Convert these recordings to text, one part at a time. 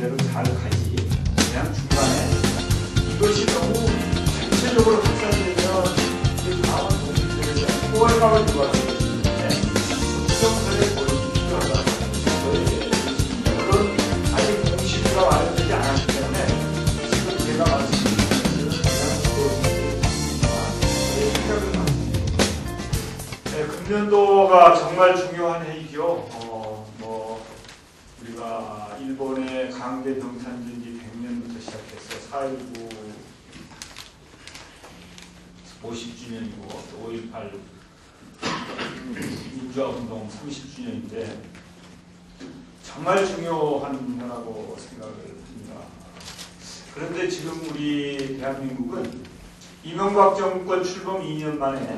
대로 잘 가지. 그냥 중간에 이것이 너무 전체적으로 확산되면 이 다음 공식들에서 포괄감을 누가 되겠는데 구성선의 고립이 필요하다. 물론 아직 공식화가 완료되지 않았기 때문에 지금 제가 말씀드린 금년도가 정말 중요한 해이죠. 우리가 일본의 강대 병탄전지 100년부터 시작해서 4.19 50주년이고 또 5.18 민주화운동 30주년인데 정말 중요한 해라고 생각을 합니다. 그런데 지금 우리 대한민국은 이명박 정권 출범 2년 만에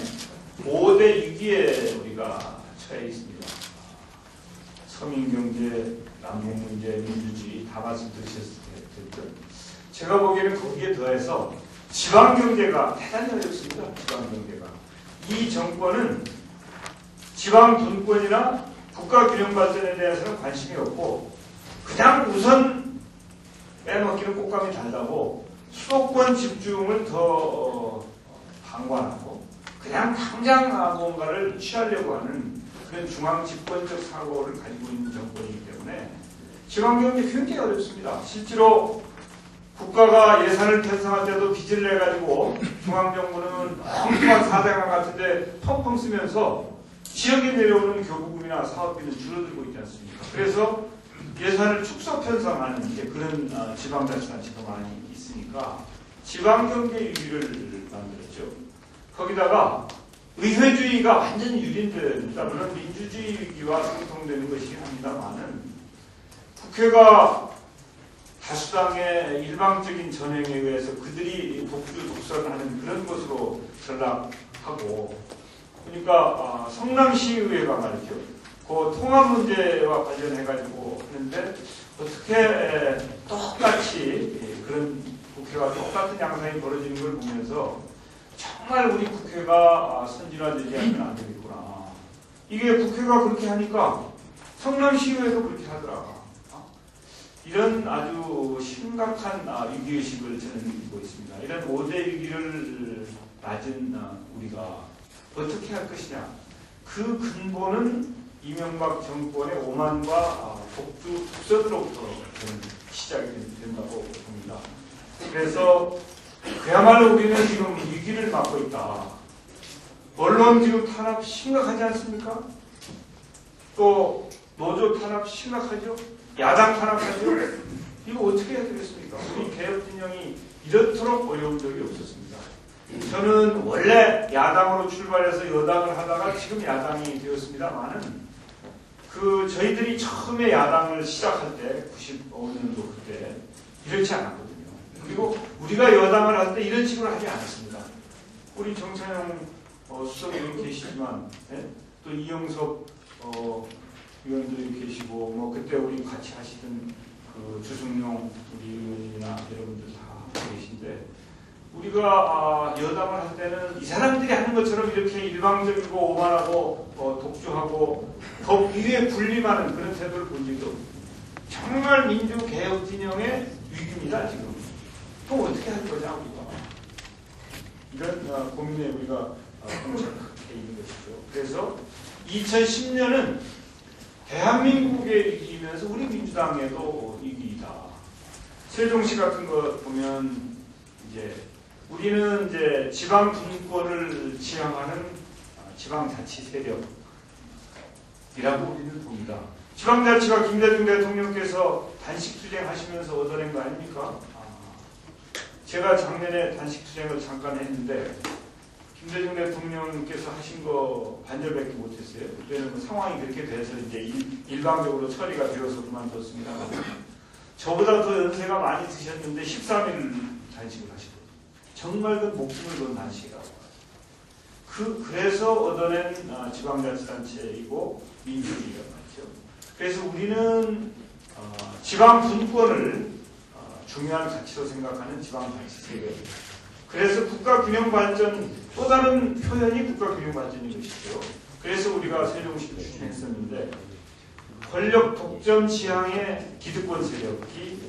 5대 위기에 우리가 처해 있습니다. 서민경제, 남북문제, 민주주의 다 말씀드리셨을 텐데 제가 보기에는 거기에 더해서 지방경제가 대단히 어렵습니다. 지방경제가. 이 정권은 지방분권이나 국가균형발전에 대해서는 관심이 없고 그냥 우선 빼먹기는 꽃감이 달다고 수도권 집중을 더 방관하고 그냥 당장 뭔가를 취하려고 하는 그런 중앙집권적 사고를 가지고 있는 정권이기 때문에 지방경제 굉장히 어렵습니다. 실제로 국가가 예산을 편성할 때도 빚을 내가지고 중앙정부는 엉뚱한 사대강 같은데 펑펑 쓰면서 지역에 내려오는 교부금이나 사업비는 줄어들고 있지 않습니까? 그래서 예산을 축소 편성하는 이제 그런 지방자치단체도 많이 있으니까 지방경제 위기를 만들었죠. 거기다가 의회주의가 완전히 유린됩니다. 물론 민주주의 위기와 상통되는 것이긴 합니다만은 국회가 다수당의 일방적인 전횡에 의해서 그들이 독주 독선하는 그런 것으로 전락하고 그러니까 성남시의회가 말이죠. 그 통합 문제와 관련해가지고 하는데 어떻게 똑같이 그런 국회가 똑같은 양상이 벌어지는 걸 보면서 정말 우리 국회가 선진화되지 않으면 안 되겠구나. 이게 국회가 그렇게 하니까 성남시의회도 그렇게 하더라. 이런 아주 심각한 위기의식을 저는 느끼고 있습니다. 이런 5대 위기를 맞은 우리가 어떻게 할 것이냐. 그 근본은 이명박 정권의 오만과 독주 독서로부터 시작이 된다고 봅니다. 그래서 그야말로 우리는 지금 위기를 맞고 있다. 언론 지금 탄압 심각하지 않습니까? 또 노조 탄압 심각하죠? 야당 탄압하죠? 이거 어떻게 해야 되겠습니까? 우리 개혁진영이 이렇도록 어려운 적이 없었습니다. 저는 원래 야당으로 출발해서 여당을 하다가 지금 야당이 되었습니다만은 저희들이 처음에 야당을 시작할 때 95년도 그때 이렇지 않았거든요. 그리고 우리가 여당을 할 때 이런 식으로 하지 않았습니다. 우리 정찬영 수석이 계시지만 또 이영석 위원들이 계시고 뭐 그때 우리 같이 하시던 그 주승용 우리 의원이나 여러분들 다 계신데 우리가 여당을 할 때는 이 사람들이 하는 것처럼 이렇게 일방적이고 오만하고 독주하고 더 위에 군림하는 그런 태도를 본 적이 없습니다. 정말 민주개혁 진영의 위기입니다. 지금. 또 어떻게 할 거냐 우리가. 이런 고민에 우리가 정착해 있는 것이죠. 그래서 2010년은 대한민국의 위기이면서 우리 민주당에도 위기이다. 세종시 같은 거 보면 이제 우리는 이제 지방 분권을 지향하는 지방자치 세력이라고 우리는 봅니다. 지방자치가 김대중 대통령께서 단식투쟁 하시면서 얻어낸 거 아닙니까? 제가 작년에 단식투쟁을 잠깐 했는데 김대중 대통령께서 하신 거 반절밖에 못했어요. 그때는 뭐 상황이 그렇게 돼서 이제 일방적으로 처리가 되어서 그만뒀습니다. 저보다 더 연세가 많이 드셨는데 13일 단식을 하시거든요. 정말 그 목숨을 건 단식이라고 하죠. 그래서 얻어낸 지방자치단체이고 민주주의가 말이죠. 그래서 우리는 지방 분권을 중요한 가치로 생각하는 지방자치 세계입니다. 그래서 국가균형발전, 또 다른 표현이 국가균형발전인 것이죠. 그래서 우리가 세종시를 추진했었는데 권력 독점 지향의 기득권 세력이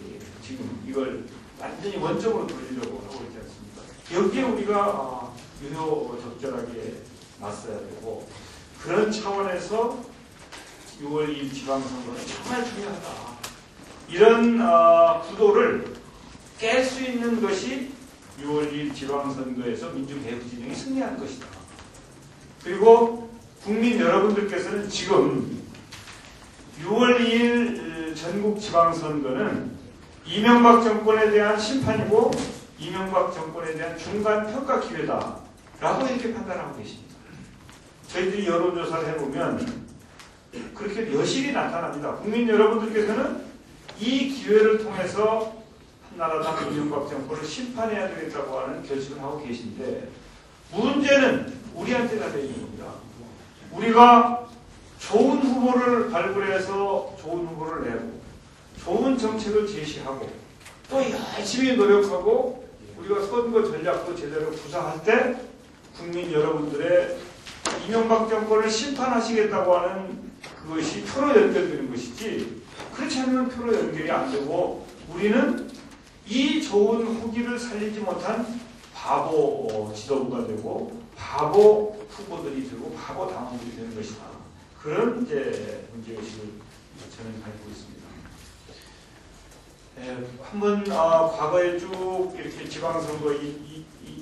지금 이걸 완전히 원점으로 돌리려고 하고 있지 않습니까? 여기에 우리가 유효적절하게 맞서야 되고, 그런 차원에서 6월 2일 지방선거는 정말 중요하다. 이런 구도를 깰 수 있는 것이 6월 2일 지방선거에서 민주개혁진영이 승리한 것이다. 그리고 국민 여러분들께서는 지금 6월 2일 전국 지방선거는 이명박 정권에 대한 심판이고 이명박 정권에 대한 중간 평가 기회다 라고 이렇게 판단하고 계십니다. 저희들이 여론조사를 해보면 그렇게 여실히 나타납니다. 국민 여러분들께서는 이 기회를 통해서 한나라당 이명박 정권을 심판해야 되겠다고 하는 결심을 하고 계신데, 문제는 우리한테 달려 있는 겁니다. 우리가 좋은 후보를 발굴해서 좋은 후보를 내고 좋은 정책을 제시하고 또 열심히 노력하고 우리가 선거 전략도 제대로 구상할 때 국민 여러분들의 이명박 정권을 심판하시겠다고 하는 그것이 표로 연결되는 것이지, 그렇지 않으면 표로 연결이 안 되고 우리는 이 좋은 후기를 살리지 못한 바보 지도부가 되고 바보 후보들이 되고 바보 당원들이 되는 것이다. 그런 이제 문제의식을 저는 가지고 있습니다. 한번 과거에 쭉 이렇게 지방선거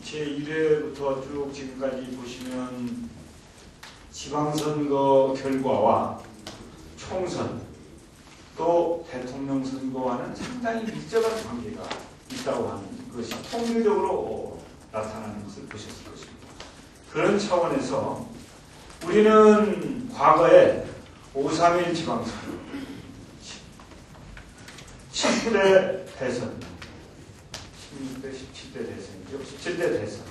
제1회부터 쭉 지금까지 보시면 지방선거 결과와 총선 또 대통령 선거와는 상당히 밀접한 관계가 있다고 하는 것이 통일적으로 나타나는 것을 보셨을 것입니다. 그런 차원에서 우리는 과거에 5.3일 지방선거, 10대 대선, 16대, 17대 대선이죠. 17대 대선,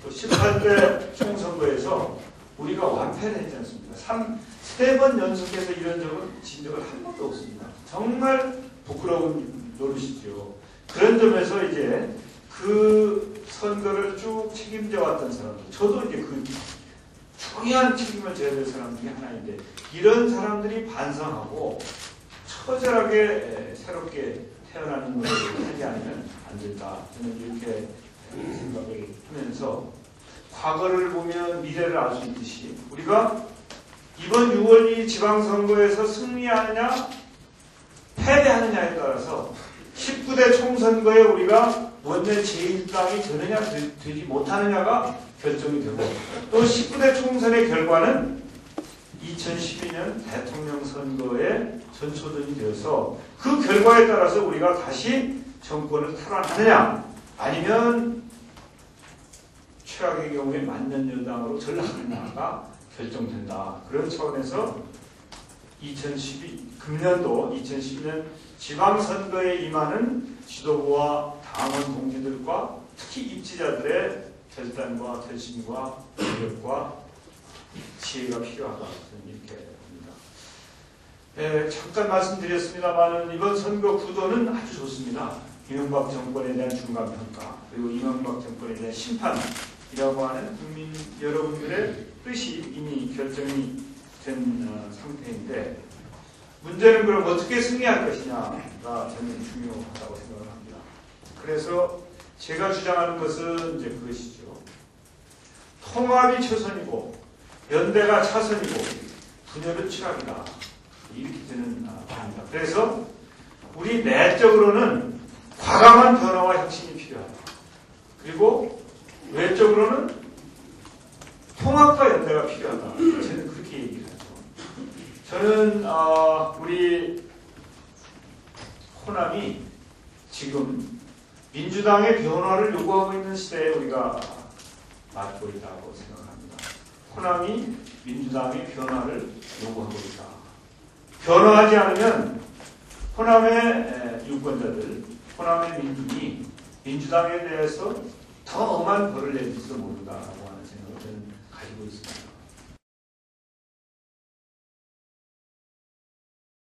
또 18대 총선거에서 우리가 완패를 했지 않습니까? 3번 연속해서 이런 적은 진 적은 한 번도 없습니다. 정말 부끄러운 노릇이죠. 그런 점에서 이제 그 선거를 쭉 책임져 왔던 사람들, 저도 이제 그 중요한 책임을 져야 될 사람 중에 하나인데, 이런 사람들이 반성하고 처절하게 새롭게 태어나는 것을 하지 않으면 안 된다. 저는 이렇게 생각을 하면서 과거를 보면 미래를 알 수 있듯이 우리가 이번 6월 2일 지방선거에서 승리하느냐 패배하느냐에 따라서 19대 총선거에 우리가 원내 제1당이 되느냐 되지 못하느냐가 결정이 되고, 또 19대 총선의 결과는 2012년 대통령 선거에 전초전이 되어서 그 결과에 따라서 우리가 다시 정권을 탈환하느냐 아니면 최악의 경우에 만년여당으로 전락하느냐가 결정된다. 그런 차원에서 금년도 2012년 지방선거에 임하는 지도부와 당원 동지들과 특히 입지자들의 결단과 결심과 노력과 지혜가 필요하다. 저는 이렇게 봅니다. 잠깐 말씀드렸습니다만 이번 선거 구도는 아주 좋습니다. 이명박 정권에 대한 중간평가, 그리고 이명박 정권에 대한 심판이라고 하는 국민 여러분들의 뜻이 이미 결정이 된 상태인데, 문제는 그럼 어떻게 승리할 것이냐가 저는 중요하다고 생각을 합니다. 그래서 제가 주장하는 것은 이제 그것이죠. 통합이 최선이고 연대가 차선이고 분열은 추락이다. 이렇게 되는 겁니다. 그래서 우리 내적으로는 과감한 변화와 혁신이 필요하다. 그리고 외적으로는 통합과 연대가 필요하다. 저는 그렇게 얘기를 하죠. 저는 우리 호남이 지금 민주당의 변화를 요구하고 있는 시대에 우리가 맞고 있다고 생각합니다. 호남이 민주당의 변화를 요구하고 있다. 변화하지 않으면 호남의 유권자들, 호남의 민중이 민주당에 대해서 더 엄한 벌을 내릴지도 모른다라고